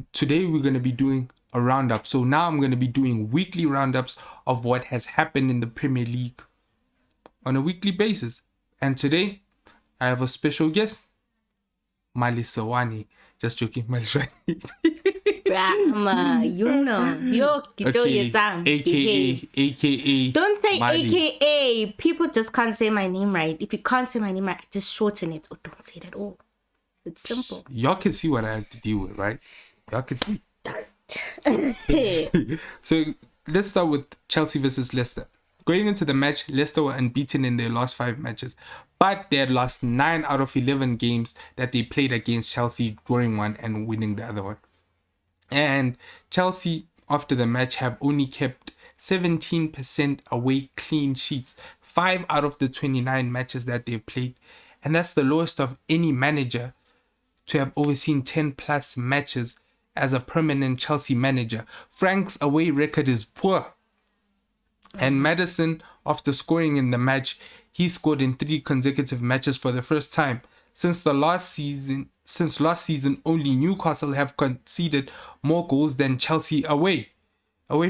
And today we're going to be doing a roundup. So now I'm going to be doing weekly roundups of what has happened in the Premier League on a weekly basis. And today I have a special guest, Malisawani. Just joking, Malisawani. Brahma, you know. Yo, AKA. Don't say Mali. AKA. People just can't say my name right. If you can't say my name right, just shorten it or don't say it at all. It's simple. Y'all can see what I have to deal with, right? Y'all can see. So let's start with Chelsea versus Leicester. Going into the match, Leicester were unbeaten in their last 5 matches, but they had lost 9 out of 11 games that they played against Chelsea, drawing one and winning the other one. And Chelsea, after the match, have only kept 17% away clean sheets, 5 out of the 29 matches that they've played. And that's the lowest of any manager to have overseen 10 plus matches as a permanent Chelsea manager. Frank's away record is poor. And Maddison, after scoring in the match, he scored in 3 consecutive matches for the first time. Since last season, only Newcastle have conceded more goals than Chelsea away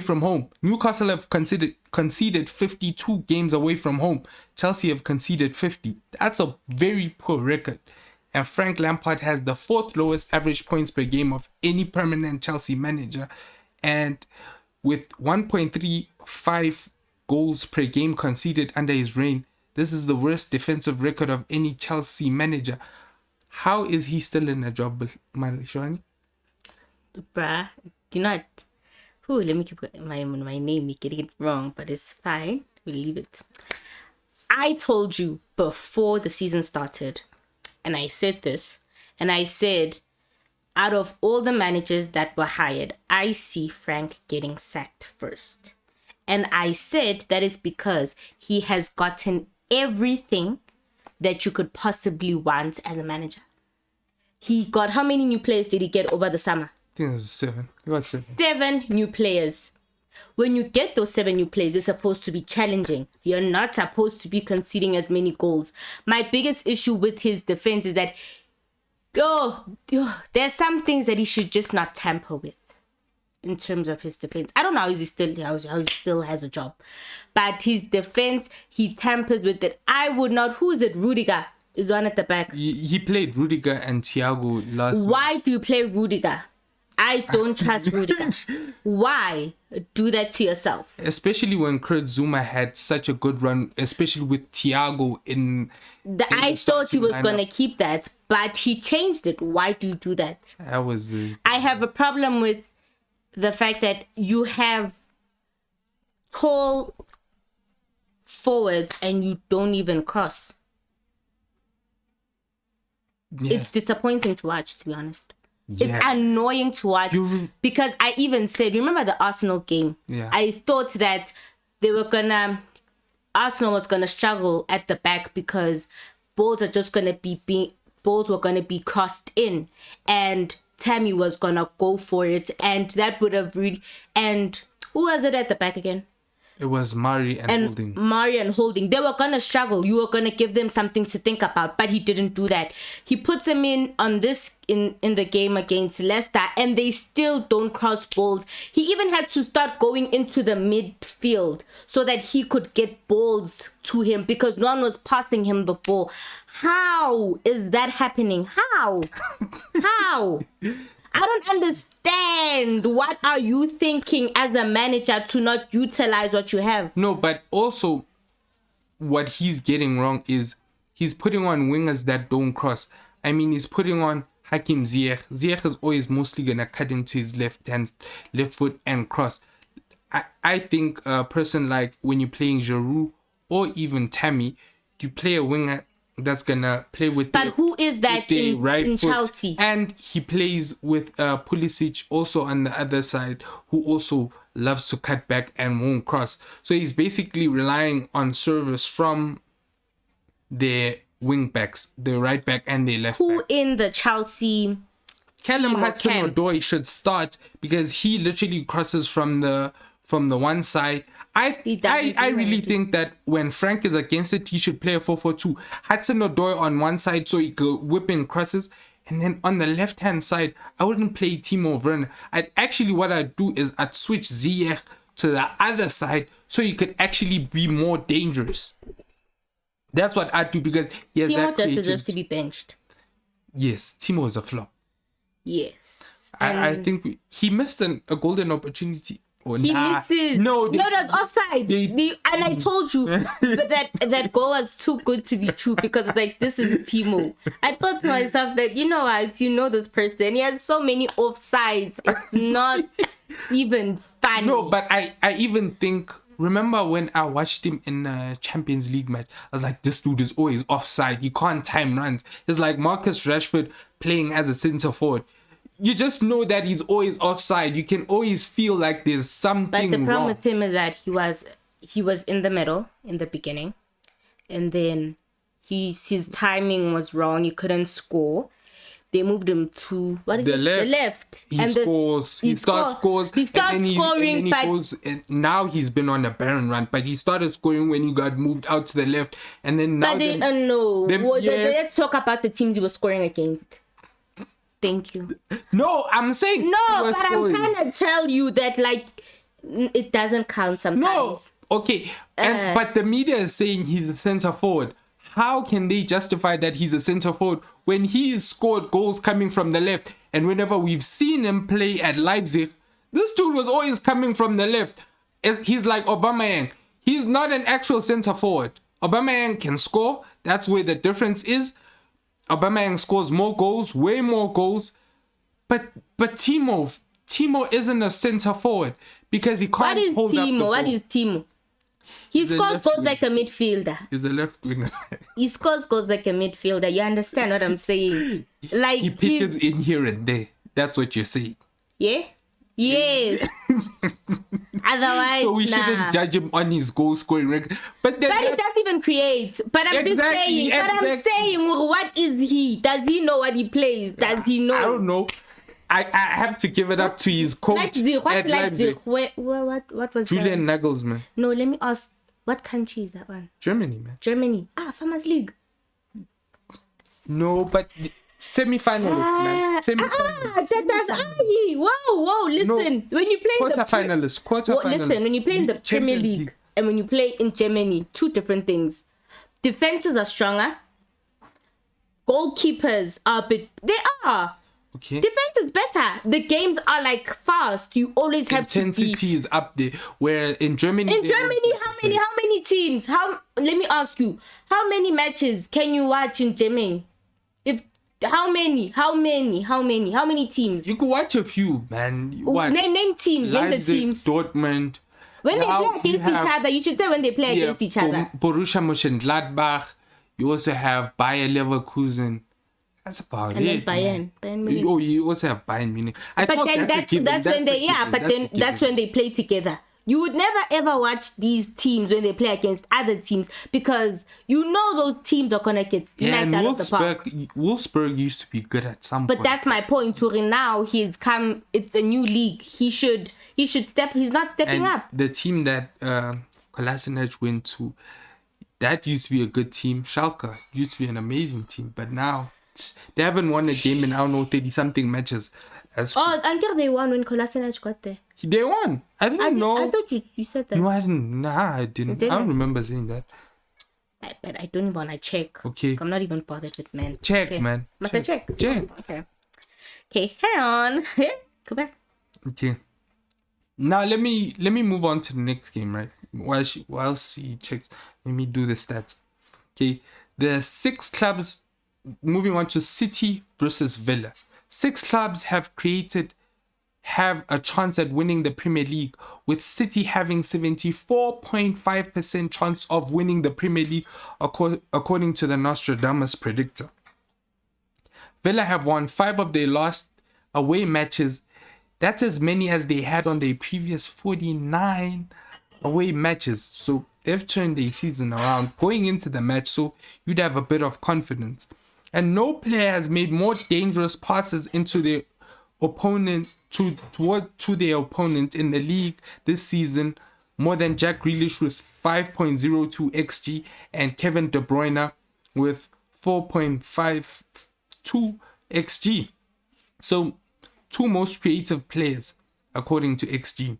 from home. Newcastle have conceded 52 games away from home. Chelsea have conceded 50. That's a very poor record. And Frank Lampard has the 4th lowest average points per game of any permanent Chelsea manager. And with 1.35 goals per game conceded under his reign, this is the worst defensive record of any Chelsea manager. How is he still in a job, Malishwani? Bruh, do not. Let me keep my name, me getting it wrong, but it's fine. We'll leave it. I told you before the season started, and I said this, and I said, out of all the managers that were hired, I see Frank getting sacked first. And I said that is because he has gotten everything that you could possibly want as a manager. He got, how many new players did he get over the summer? I think it was 7. He got 7. 7 new players. When you get those 7 new players, you're supposed to be challenging. You're not supposed to be conceding as many goals. My biggest issue with his defense is that there's some things that he should just not tamper with in terms of his defense. I don't know how he still has a job. But his defense, he tampers with it. I would not. Who is it? Rudiger is one at the back. He played Rudiger and Thiago last Why do you play Rudiger? I don't trust Rudiger. Why do that to yourself? Especially when Kurt Zuma had such a good run, especially with Thiago I thought he was going to keep that, but he changed it. Why do you do that? I have a problem with the fact that you have tall forwards and you don't even cross. Yeah. It's disappointing to watch, to be honest. Yeah. It's annoying to watch because I even said, remember the Arsenal game? Yeah. I thought that Arsenal was gonna struggle at the back because balls were gonna be crossed in, and Tammy was gonna go for it, and that would have really. And who was it at the back again? It was Mari and Holding. They were gonna struggle. You were gonna give them something to think about, but he didn't do that. He puts them in on this in the game against Leicester, and they still don't cross balls. He even had to start going into the midfield so that he could get balls to him because no one was passing him the ball. How is that happening? How? I don't understand. What are you thinking as a manager to not utilize what you have? No, but also what he's getting wrong is he's putting on wingers that don't cross. I mean, he's putting on Hakim Ziyech. Ziyech is always mostly going to cut into his left foot and cross. I think a person like when you're playing Giroud or even Tammy, you play a winger that's gonna play with. But who is that in Chelsea? And he plays with Pulisic also on the other side, who also loves to cut back and won't cross. So he's basically relying on service from their wing backs, the right back and the left back. Who in the Chelsea? Callum Hudson-Odoi should start because he literally crosses from the one side. I really think that when Frank is against it, he should play a 4-4-2. Hudson-Odoi on one side so he could whip in crosses, And then on the left-hand side, I wouldn't play Timo Werner. What I'd do is I'd switch Ziyech to the other side so he could actually be more dangerous. That's what I'd do because he has Timo that just deserves to creativity. be benched. Yes, Timo is a flop. Yes. I think he missed a golden opportunity. Or He misses. No, no, that's offside. And I told you that goal was too good to be true because it's like, this is Timo. I thought to myself that, you know what, you know this person. He has so many offsides. It's not even funny. No, but I even think, remember when I watched him in a Champions League match, I was like, this dude is always offside. He can't time runs. It's like Marcus Rashford playing as a centre forward. You just know that he's always offside. You can always feel like there's something But the problem wrong. with him is that he was in the middle in the beginning, and then his timing was wrong. He couldn't score. They moved him to The left. He scores. He starts scores. He starts scoring, and then but he goes. And now he's been on a barren run, but he started scoring when he got moved out to the left, and then now. but they no. them- yes. Let's talk about the teams he was scoring against. Thank you. No, I'm saying No, he was but scoring. I'm trying to tell you that like it doesn't count sometimes. No, okay, but the media is saying he's a centre forward. How can they justify that he's a centre forward when he's scored goals coming from the left? And whenever we've seen him play at Leipzig, this dude was always coming from the left. He's like Aubameyang. He's not an actual centre forward. Aubameyang can score. That's where the difference is. Aubameyang scores more goals, way more goals. But Timo isn't a centre forward because he What can't is hold up the Timo? ball. What is Timo? He He's a scores left goals wing. like a midfielder. He's a left winger. He scores goals like a midfielder. You understand what I'm saying? Like He pitches in here and there. That's what you're saying. yeah? Yes. Otherwise, So we nah. shouldn't judge him on his goal scoring record. But then But he doesn't even create. But I'm Exactly, just saying. But I'm exactly. saying, what is he? Does he know what he plays? Does he know? I don't know. I have to give it up to his coach Leipzig. What at Leipzig? Leipzig. What was Julian that? Nagelsmann. No, let me ask. What country is that one? Germany, man. Germany. Farmers League. No, but semi-finalist, man. Semi-finalist. Whoa, listen. When you play in the Quarter-finalist. listen, when you play in the Premier Champions League and when you play in Germany, two different things. Defenses are stronger. Goalkeepers are a bit. They are. Okay. Defense is better. The games are like fast. You always have to be. Intensity is up there. Where in Germany. In Germany, how many teams? Let me ask you, how many matches can you watch in Germany? How many teams? You could watch a few, man. What? Name teams. Name the Leipzig, teams. Dortmund. When they Now play against you have- each other, you should say when they play against each other. Borussia Mönchengladbach. You also have Bayer Leverkusen. That's about And then it. Bayern Munich. Oh, you also have Bayern Munich. I But thought then that's a given. that's when That's a they given. but That's a then that's given. when they play together. You would never ever watch these teams when they play against other teams because you know those teams are gonna get Yeah, smacked and out of the park. Wolfsburg used to be good at some But point. that's my point. Turin now he's come. It's a new league. He should step. He's not stepping and up. the team that Kolasinac went to, that used to be a good team. Schalke used to be an amazing team, but now they haven't won a game in, I don't know, 30-something matches. Oh, I think they won when Kolasinac got there. They won. I didn't know. I thought you said that. No, I didn't. Nah, I didn't. didn't? I don't remember saying that. But I don't even want to check. Okay. I'm not even bothered with men. Check, Okay. man. Must I check? Check. Okay. Okay, carry on. Go back. Okay. Now let me move on to the next game, right? While she checks, let me do the stats. Okay. The 6 clubs, moving on to City versus Villa. 6 clubs have a chance at winning the Premier League, with City having 74.5% chance of winning the Premier League according to the Nostradamus predictor. Villa have won 5 of their last away matches. That's as many as they had on their previous 49 away matches. So they've turned their season around going into the match, so you'd have a bit of confidence. And no player has made more dangerous passes into their opponent to their opponent in the league this season, more than Jack Grealish with 5.02 xG and Kevin De Bruyne with 4.52 XG. So, two most creative players, according to XG.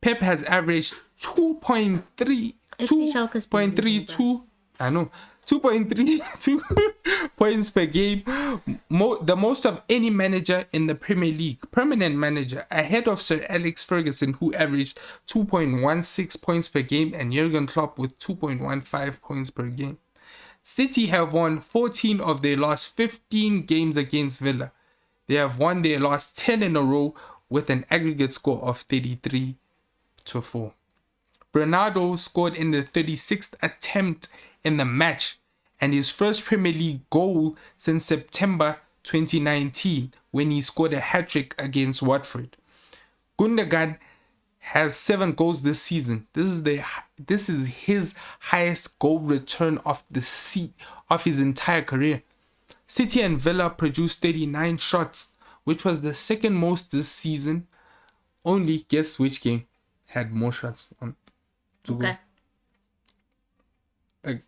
Pep has averaged 2.32. I know. 2.32 points per game. The most of any manager in the Premier League. Permanent manager. Ahead of Sir Alex Ferguson, who averaged 2.16 points per game, and Jurgen Klopp with 2.15 points per game. City have won 14 of their last 15 games against Villa. They have won their last 10 in a row with an aggregate score of 33-4. Bernardo scored in the 36th attempt in the match and his first Premier League goal since September 2019 when he scored a hat-trick against Watford. Gundogan has 7 goals this season. This is his highest goal return of his entire career. City and Villa produced 39 shots, which was the second most this season. Only guess which game had more shots on to Okay. go.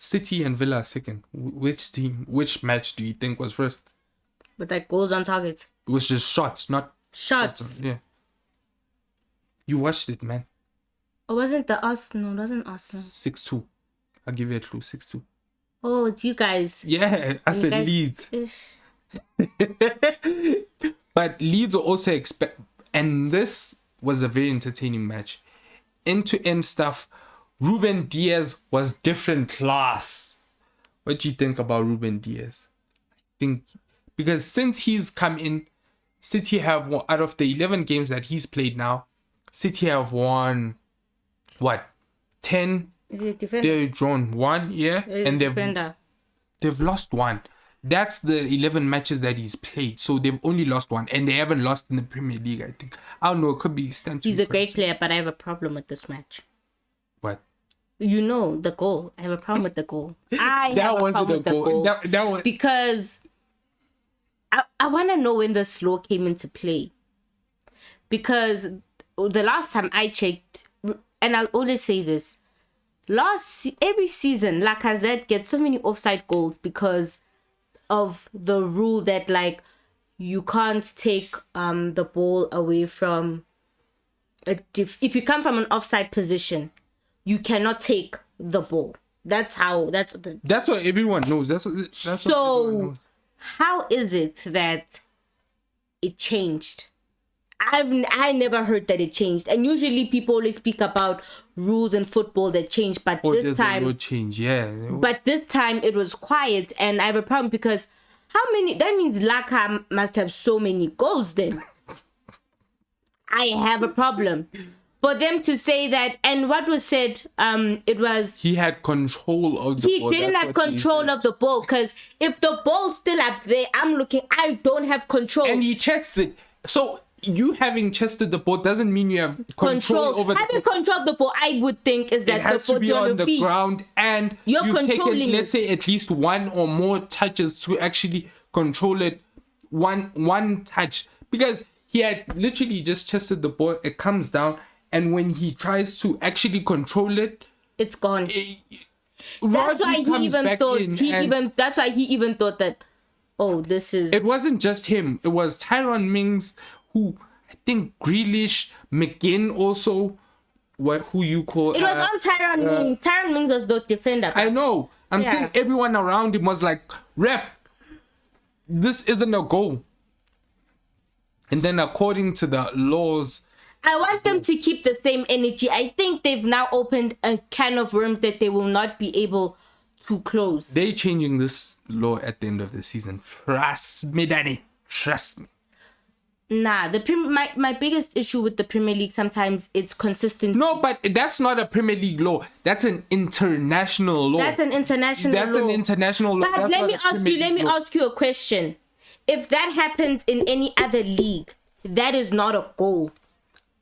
City and Villa second. Which match do you think was first? But like goals on target. It was just shots, not Shots. yeah. You watched it, man. Or wasn't the Arsenal? It wasn't Arsenal. 6-2. I'll give you a clue. 6-2. Oh, it's you guys. Yeah, I said guys- Leeds. Ish. But Leeds are also and this was a very entertaining match. End-to-end stuff. Ruben Diaz was different class. What do you think about Ruben Diaz? I think because since he's come in, City have won, out of the 11 games that he's played now, City have won what? 10. Is it defender? They've drawn 1, yeah, and defender. they've lost 1. That's the 11 matches that he's played. So they've only lost 1, and they haven't lost in the Premier League, I think. I don't know, it could be stand to He's be a great player, but I have a problem with this match. What? You know the goal. I have a problem with the goal. I have That a wasn't problem a with the goal. goal That was because I want to know when this law came into play. Because the last time I checked, and I'll always say this, every season Lacazette gets so many offside goals because of the rule that like you can't take the ball away from if you come from an offside position, you cannot take the ball. That's what everyone knows. That's what everyone so knows. how is it that it changed? I never heard that it changed. And usually people always speak about rules in football that change, but Oh, this there's a time real change, yeah. but this time it was quiet, and I have a problem because that means Laka must have so many goals then. I have a problem. For them to say that, and what was said, it was He had control of the ball. he didn't That's have what he control said. of the ball, because if the ball's still up there, I don't have control. And he chested. So you having chested the ball doesn't mean you have control over the having ball. control of the ball, I would think, is It that has the to be ball's on your the feet. ground, and You're you've taken, controlling let's say, at least one or more touches to actually control it. One touch, because he had literally just chested the ball. It comes down, and when he tries to actually control it, It's gone. Rodri That's why he comes even back thought in, and that's why he even thought that, oh, this is it wasn't just him. It was Tyron Mings, who I think Grealish, McGinn also, who you call. it was on Tyron Mings. Tyron Mings was the defender. I know. I'm Yeah. saying everyone around him was like, ref, this isn't a goal. And then according to the laws, I want them to keep the same energy. I think they've now opened a can of worms that they will not be able to close. they're changing this law at the end of the season. Trust me, Danny. Trust me. Nah, my biggest issue with the Premier League, sometimes it's consistent. No, but that's not a Premier League law. That's an international law. That's an international That's law. an international law. But That's let not me a ask Premier you. Let League me law. ask you a question. If that happens in any other league, that is not a goal.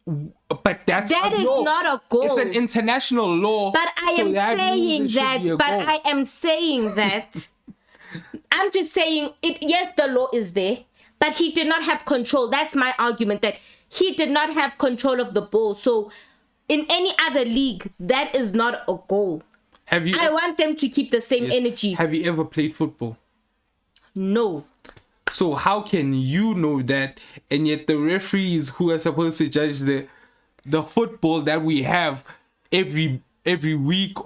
But that's That a is law. not a goal. It's an international law. But I so am that saying means it should that. be a But goal. I am saying that. I'm just saying it. Yes, the law is there, but he did not have control. That's my argument. That he did not have control of the ball. So, in any other league, that is not a goal. Have you? I want them to keep the same energy. Have you ever played football? No. So how can you know that, and yet the referees who are supposed to judge the football that we have every week or